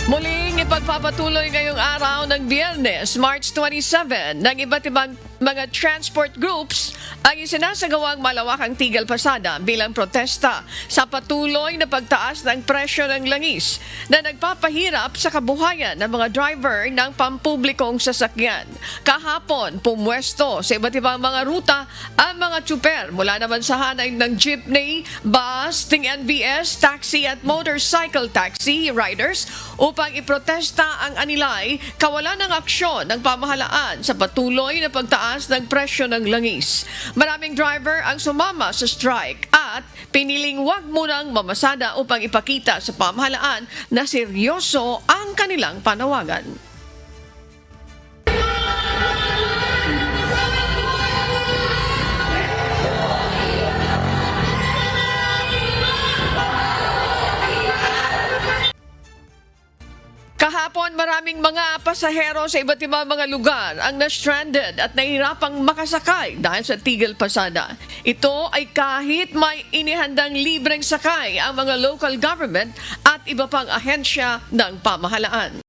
Muling ipagpapatuloy ngayong araw ng Biyernes, March 27, ng iba't ibang mga transport groups ang isinasagawang malawakang tigil pasada bilang protesta sa patuloy na pagtaas ng presyo ng langis na nagpapahirap sa kabuhayan ng mga driver ng pampublikong sasakyan. Kahapon, pumwesto sa iba't ibang mga ruta ang mga tsuper mula naman sa hanay ng jeepney, bus, TNVS, taxi at motorcycle taxi riders upang iprotesta ang anilay kawalan ng aksyon ng pamahalaan sa patuloy na pagtaas ng presyo ng langis. Maraming driver ang sumama sa strike at piniling wag munang mamasada upang ipakita sa pamahalaan na seryoso ang kanilang panawagan. Kahapon, maraming mga pasahero sa iba't ibang mga lugar ang na-stranded at nahihirapang makasakay dahil sa tigil pasada. Ito ay kahit may inihandang libreng sakay ang mga local government at iba pang ahensya ng pamahalaan.